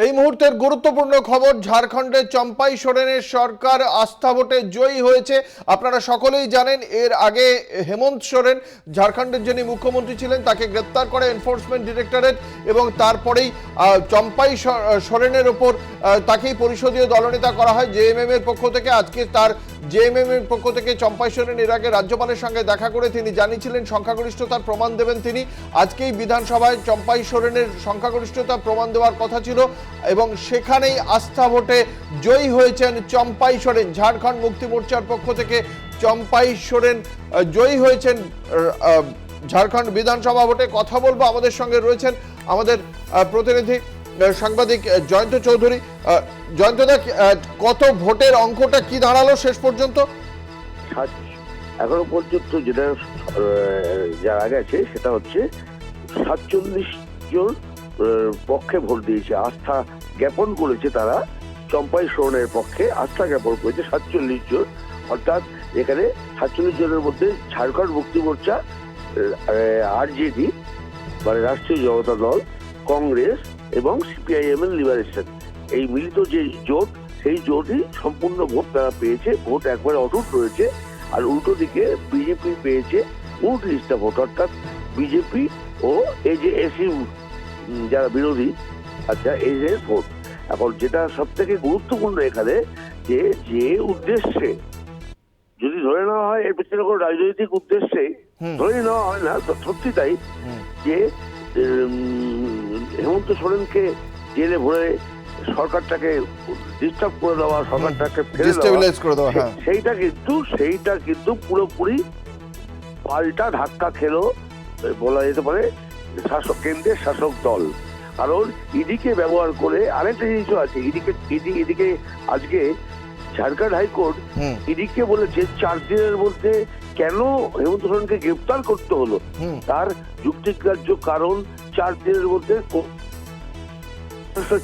এই মুহূর্তের গুরুত্বপূর্ণ খবর, ঝাড়খণ্ডের চম্পাই সোরেনের সরকার আস্থা ভোটে জয়ী হয়েছে। আপনারা সকলেই জানেন এর আগে হেমন্ত সোরেন ঝাড়খণ্ডের যিনি মুখ্যমন্ত্রী ছিলেন তাকে গ্রেপ্তার করে এনফোর্সমেন্ট ডিরেক্টরেট এবং তারপরেই চম্পাই সোরেনের ওপর তাকেই পরিষদীয় দলনেতা করা হয় জেএমএম এর পক্ষ থেকে। আজকে তার জেএমএম এর পক্ষ থেকে চম্পাই সোরেন এর আগে রাজ্যপালের সঙ্গে দেখা করে তিনি জানিয়েছিলেন সংখ্যাগরিষ্ঠতার প্রমাণ দেবেন তিনি। আজকেই বিধানসভায় চম্পাই সোরেনের সংখ্যাগরিষ্ঠতার প্রমাণ দেওয়ার কথা ছিল এবং সেখানেই আস্থা ভোটে জয়ী হয়েছেন চম্পাই সোরেন। ঝাড়খণ্ড মুক্তি মোর্চার পক্ষ থেকে চম্পাই সোরেন জয়ী হয়েছেন ঝাড়খণ্ড বিধানসভা ভোটে। কথা বলবো, আমাদের সঙ্গে রয়েছেন আমাদের প্রতিনিধি সাংবাদিক জয়ন্ত চৌধুরী। জয়ন্তদা, কত ভোটের অঙ্কটা কি দাঁড়ালো শেষ পর্যন্ত? এখনো পর্যন্ত যেটা যারা গেছে সেটা হচ্ছে 47 জন পক্ষে ভোট দিয়েছে, আস্থা জ্ঞাপন করেছে। তারা চম্পাই সোরেনের পক্ষে আস্থা জ্ঞাপন করেছে 47 জন। অর্থাৎ এখানে 47 জনের মধ্যে ঝাড়খণ্ড মুক্তি মোর্চা, আরজেডি মানে রাষ্ট্রীয় জনতা দল, কংগ্রেস এবং সিপিআইএম এর লিবারেশন, এই মিলিত যে জোট, সেই জোটই সম্পূর্ণ ভোট তারা পেয়েছে। ভোট একবারে অটুট রয়েছে। আর উল্টো দিকে বিজেপি পেয়েছে 29টা ভোট, অর্থাৎ বিজেপি ও এই যে এসইউ যারা বিরোধী, আচ্ছা এই যে ভোট। এখন যেটা সব থেকে গুরুত্বপূর্ণ এখানে, যে যে উদ্দেশ্যে যদি ধরে নেওয়া হয় এর পেছনে কোনো রাজনৈতিক উদ্দেশ্যে ধরে নেওয়া হয় না, সত্যি তাই, যে হেমন্ত সোরেনকে জেলে ভরে সরকারটাকে ডিস্টার্ব করে দেওয়া, সরকারটাকে ফেলে দেওয়া, সেইটা কিন্তু পুরোপুরি পাল্টা ধাক্কা খেলো বলা যেতে পারে কেন্দ্রের শাসক দল। কারণ ইডিকে ব্যবহার করে আরেকটা জিনিসও আছে। ইডিকে আজকে ঝাড়খণ্ড হাইকোর্ট ইডিকে বলেছে 4 দিনের মধ্যে কেন হেমন্ত সোরেনকে গ্রেপ্তার করতে হলো, তার যুক্তিগ্রাহ্য কারণ 4 দিনের মধ্যে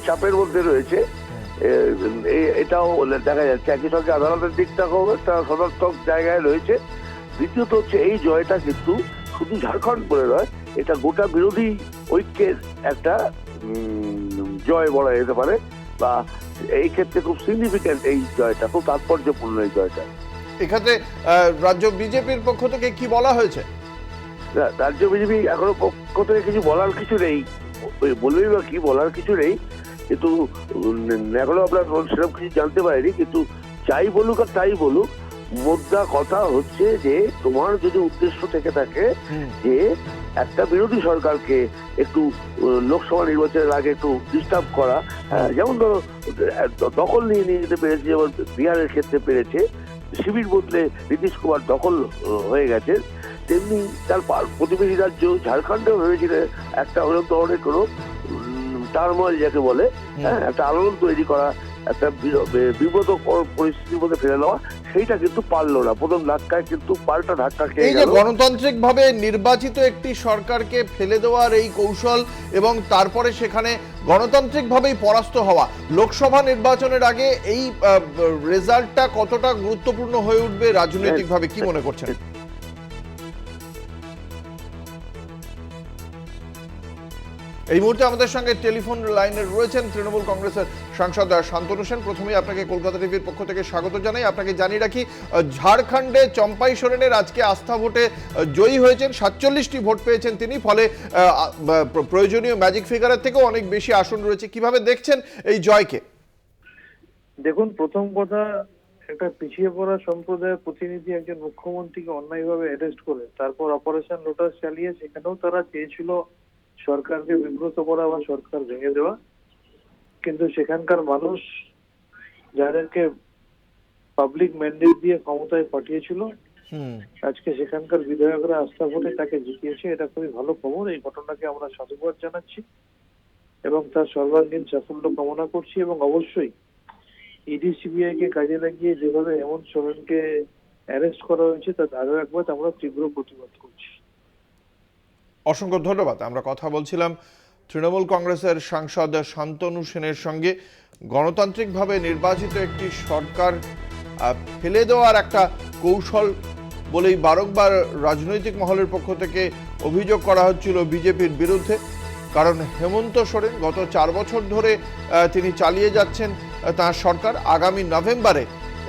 চাপের মধ্যে রয়েছে। এটাও দেখা যাচ্ছে। একই সঙ্গে আদালতের দিকটাও একটা সদর্থক জায়গায় রয়েছে। দ্বিতীয়ত হচ্ছে এই জয়টা কিন্তু শুধু ঝাড়খণ্ড বলে নয়, এটা গোটা বিরোধী ঐক্যের একটা জয় বলা যেতে পারে, বা এই ক্ষেত্রে খুব সিগনিফিক্যান্ট এই জয়টা, খুব তাৎপর্যপূর্ণ এই জয়টা। এক্ষেত্রে রাজ্য বিজেপির পক্ষ থেকে কি বলা হয়েছে? রাজ্য বিজেপি এখনো পক্ষ থেকে কিছু বলার কিছু নেই, বলবেই বা কি বলার কিছু নেই, কিন্তু এখনো আমরা সেরকম কিছু জানতে পারিনি। কিন্তু যাই বলুক আর তাই বলুক, মোদ্দা কথা হচ্ছে যে তোমার যদি উদ্দেশ্য থেকে থাকে যে একটা বিরোধী সরকারকে একটু লোকসভা নির্বাচনের আগে একটু ডিস্টার্ব করা, যেমন ধরো দখল নিয়ে নিতে পেরেছে, যেমন বিহারের ক্ষেত্রে পেরেছে, শিবির বদলে নীতিশ কুমার দখল হয়ে গেছে, তেমনি তার প্রতিবেশী রাজ্য ঝাড়খণ্ডেও হয়েছিল একটা হলো ধরনের কোনো টার্ময়েল যাকে বলে, একটা আলোড়ন তৈরি করা, একটা বিব্রতকর পরিস্থিতির মধ্যে ফেলে দেওয়া, সেইটা কিন্তু পারলো না। প্রথম ধাক্কায় কিন্তু পাল্টা ধাক্কা খেয়ে গেল। গণতান্ত্রিক ভাবে নির্বাচিত একটি সরকারকে ফেলে দেওয়ার এই কৌশল এবং তারপরে সেখানে গণতান্ত্রিক ভাবেই পরাস্ত হওয়া, লোকসভা নির্বাচনের আগে এই রেজাল্টটা কতটা গুরুত্বপূর্ণ হয়ে উঠবে রাজনৈতিক ভাবে, কি মনে করছেন? এই মুহূর্তে আমাদের সঙ্গে টেলিফোন লাইনে রয়েছেন তৃণমূল কংগ্রেসের সাংসদ শান্তনু সেন। প্রথমেই আপনাকে কলকাতা টিভির পক্ষ থেকে স্বাগত জানাই। আপনাকে জানিয়ে রাখি, ঝাড়খণ্ডে চম্পাই সোরেনের আজকে আস্থা ভোটে জয়ী হয়েছেন, 47টি ভোট পেয়েছেন তিনি, ফলে প্রয়োজনীয় ম্যাজিক ফিগারের থেকেও অনেক বেশি আসন রয়েছে। কিভাবে দেখছেন এই জয়কে? দেখুন, প্রথম কথা, একটা পিছিয়ে পড়া সম্প্রদায়ের প্রতিনিধি একজন মুখ্যমন্ত্রীকে অন্যায়ভাবে অ্যারেস্ট করে তারপর অপারেশন লোটাস চালিয়ে, সেখানেও তারা চেয়েছিল সরকারকে বিব্রত করা বা সরকার ভেঙে দেওয়া। কিন্তু সেখানকার মানুষ যাদেরকে পাবলিক ম্যান্ডেট দিয়ে ক্ষমতায় পাঠিয়েছিল, আজকে সেখানকার বিধায়করা আস্থা ভোটে তাকে জিতিয়েছে। এটা খুবই ভালো খবর। এই ঘটনাকে আমরা সাধুবাদ জানাচ্ছি এবং তার সর্বাঙ্গীন সাফল্য কামনা করছি। এবং অবশ্যই ইডি সিবিআই কে কাজে লাগিয়ে যেভাবে হেমন্ত সোরেনকে অ্যারেস্ট করা হয়েছে তার আরো একবার আমরা তীব্র প্রতিবাদ করছি। অসংখ্য ধন্যবাদ। আমরা কথা বলছিলাম তৃণমূল কংগ্রেসের সাংসদ শান্তনু সেনের সঙ্গে। গণতান্ত্রিকভাবে নির্বাচিত একটি সরকার ফেলে দেওয়ার একটা কৌশল বলেই বারংবার রাজনৈতিক মহলের পক্ষ থেকে অভিযোগ করা হচ্ছিল বিজেপির বিরুদ্ধে। কারণ হেমন্ত সোরেন গত 4 বছর ধরে তিনি চালিয়ে যাচ্ছেন তার সরকার। আগামী নভেম্বরে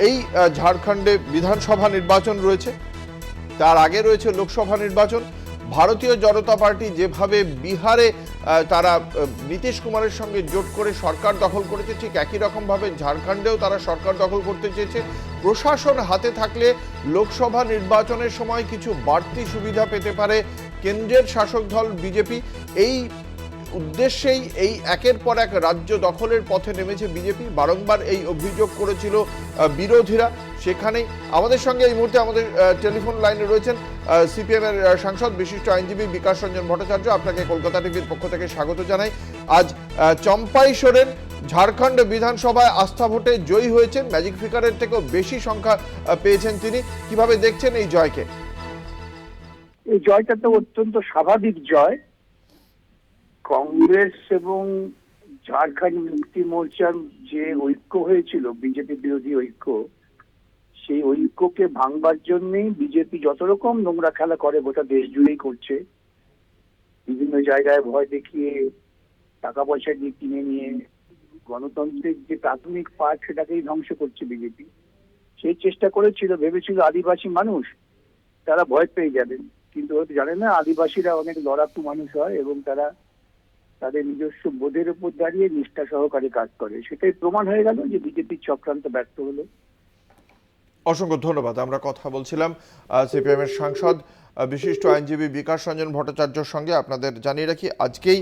এই ঝাড়খণ্ডে বিধানসভা নির্বাচন রয়েছে, তার আগে রয়েছে লোকসভা নির্বাচন। ভারতীয় জনতা পার্টি যেভাবে বিহারে তারা নীতিশ কুমারের সঙ্গে জোট করে সরকার দখল করেছে, ঠিক একই রকমভাবে ঝাড়খণ্ডেও তারা সরকার দখল করতে চেয়েছে। প্রশাসন হাতে থাকলে লোকসভা নির্বাচনের সময় কিছু বাড়তি সুবিধা পেতে পারে কেন্দ্রের শাসক দল বিজেপি। এই উদ্দেশ্যেই এই একের পর এক রাজ্য দখলের পথে নেমেছে বিজেপি। বারংবার এই অভিযোগ করেছিল বিরোধীরা। সেখানেই আমাদের সঙ্গে এই মুহূর্তে আমাদের টেলিফোন লাইনে রয়েছেন সিপিএম এর সাংসদ বিশিষ্ট আইনজীবী বিকাশ রঞ্জন ভট্টাচার্য। আপনাকে কলকাতা টিভির পক্ষ থেকে স্বাগত জানাই। আজ চম্পাই সোরেন ঝাড়খণ্ড বিধানসভায় আস্থা ভোটে জয়ী হয়েছেন, ম্যাজিক ফিগারের থেকেও বেশি সংখ্যা পেয়েছেন তিনি। কিভাবে দেখছেন এই জয়কে? এই জয়টা তো অত্যন্ত স্বাভাবিক জয়। কংগ্রেস এবং ঝাড়খণ্ড মুক্তি মোর্চার যে ঐক্য হয়েছিল, বিজেপি বিরোধী ঐক্য, সেই ঐক্যকে ভাঙবার জন্যই বিজেপি যত রকম নোংরা খেলা করে গোটা দেশ জুড়েই করছে। বিভিন্ন জায়গায় ভয় দেখিয়ে, টাকা পয়সা দিয়ে কিনে নিয়ে গণতন্ত্রের যে প্রাথমিক পাঠ সেটাকেই ধ্বংস করছে বিজেপি। সেই চেষ্টা করেছিল, ভেবেছিল আদিবাসী মানুষ তারা ভয় পেয়ে যাবেন, কিন্তু হয়তো জানে না আদিবাসীরা অনেক লড়াকু মানুষ হয় এবং তারা তাদের নিজস্ব বোধের উপর দাঁড়িয়ে নিষ্ঠা সহকারে কাজ করে। সেটাই প্রমাণ হয়ে গেল যে বিজেপির চক্রান্ত ব্যর্থ হলো। অসংখ্য ধন্যবাদ। আমরা কথা বলছিলাম সিপিএম এর সাংসদ বিশিষ্ট আইনজীবী বিকাশ রঞ্জন ভট্টাচার্যর সঙ্গে। আপনাদের জানিয়ে রাখি, আজকেই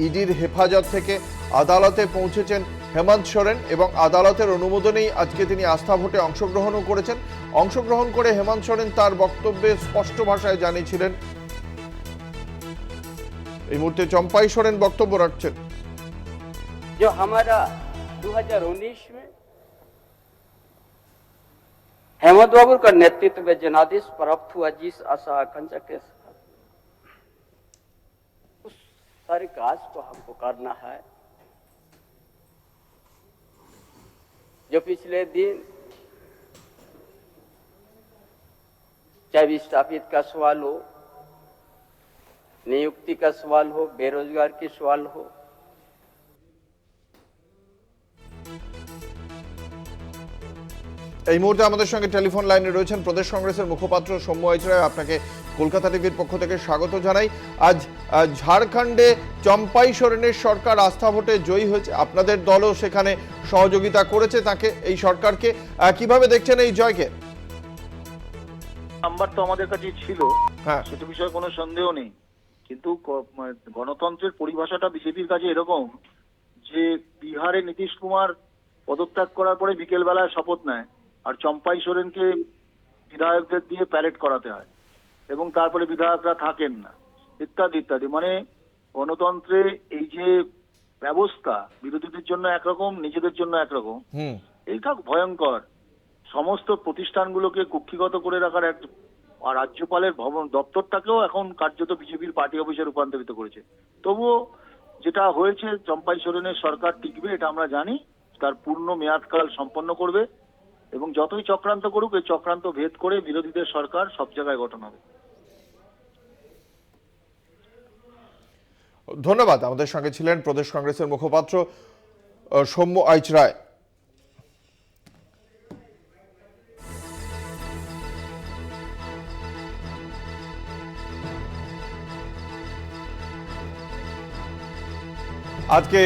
ইডির হেফাজত থেকে আদালতে পৌঁছেছেন হেমন্ত সোরেন এবং আদালতের অনুমোদনেই আজকে তিনি আস্থা ভোটে অংশগ্রহণও করেছেন। অংশগ্রহণ করে হেমন্ত সোরেন তার বক্তব্যে স্পষ্ট ভাষায় জানিয়েছিলেন। এই মুহূর্তে চম্পাই সোরেন বক্তব্য রাখছেন। जो हमारा 2019 में हेमंत बाबू का नेतृत्व में जनादेश प्राप्त हुआ, जिस आशा आकांक्षा के साथ, उस सारे काज को हमको करना है। जो पिछले दिन चाहे विस्थापित का सवाल हो, नियुक्ति का सवाल हो, बेरोजगार की सवाल हो, এই মুহূর্তে আমাদের সঙ্গে টেলিফোন লাইনে রয়েছেন প্রদেশ কংগ্রেসের মুখপাত্র সৌম্য আইচরায়। আপনাকে কলকাতা টিভির পক্ষ থেকে স্বাগত জানাই। আজ ঝাড়খণ্ডে চম্পাই সোরেনের সরকার আস্থা ভোটে জয়ী হয়েছে, আপনাদের দলও সেখানে সহযোগিতা করেছে তাকে, এই সরকারকে। কিভাবে দেখছেন এই জয়কে? নাম্বার তো আমাদের কাছে ছিল, হ্যাঁ, সেটা বিষয়ে কোনো সন্দেহ নেই, কিন্তু গণতন্ত্রের পরিভাষাটা বিজেপির কাছে এরকম যে বিহারে নীতিশ কুমার পদত্যাগ করার পরে বিকেল বেলায় শপথ নেয় আর চম্পাই সোরেনকে বিধায়কদের দিয়ে প্যারেড করাতে হয় এবং তারপরে বিধায়করা থাকেন না, ইত্যাদি ইত্যাদি। মানে গণতন্ত্রে এই যে ব্যবস্থা, বিরোধীদের জন্য একরকম, নিজেদের জন্য একরকম, এইটা ভয়ঙ্কর। সমস্ত প্রতিষ্ঠানগুলোকে কুক্ষিগত করে রাখার এক, আর রাজ্যপালের ভবন দপ্তরটাকেও এখন কার্যত বিজেপির পার্টি অফিসে রূপান্তরিত করেছে। তবুও যেটা হয়েছে, চম্পাই সোরেনের সরকার টিকবে এটা আমরা জানি, তার পূর্ণ মেয়াদকাল সম্পন্ন করবে এবং যতই চক্রান্ত করুক এই চক্রান্ত ভেদ করে বিরোধীদের সরকার সব জায়গায় গঠন হবে। ধন্যবাদ। আমাদের সঙ্গে ছিলেন প্রদেশ কংগ্রেসের মুখপাত্র সৌম্য আইচরায়। আজকে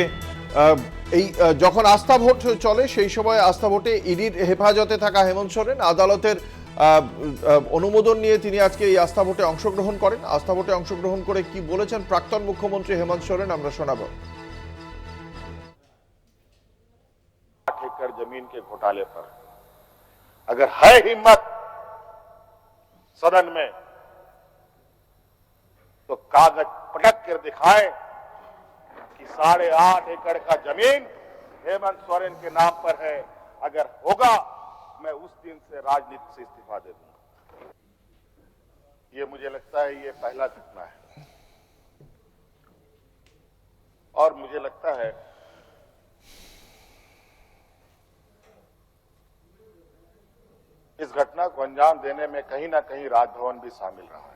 এই যখন আস্থা ভোট চলে সেই সময় আস্থা ভোটে ইডির হেফাজতে থাকা হেমন্ত সোরেন আদালতের অনুমোদন নিয়ে তিনি আজকে এই আস্থা ভোটে অংশগ্রহণ করেন। আস্থা ভোটে অংশগ্রহণ করে কি বলেছেন প্রাক্তন মুখ্যমন্ত্রী হেমন্ত সোরেন আমরা শোনাবো। 8 एकड़ जमीन के घोटाले पर अगर है हिम्मत सदन में तो कागज पटक कर दिखाए कि 8.5 एकड़ का जमीन हेमंत सोरेन के नाम पर है। अगर होगा मैं उस दिन से राजनीति से इस्तीफा दे दूंगा। ये मुझे लगता है ये पहला घटना है और मुझे लगता है इस घटना को अंजाम देने में कहीं ना कहीं राजभवन भी शामिल रहा है।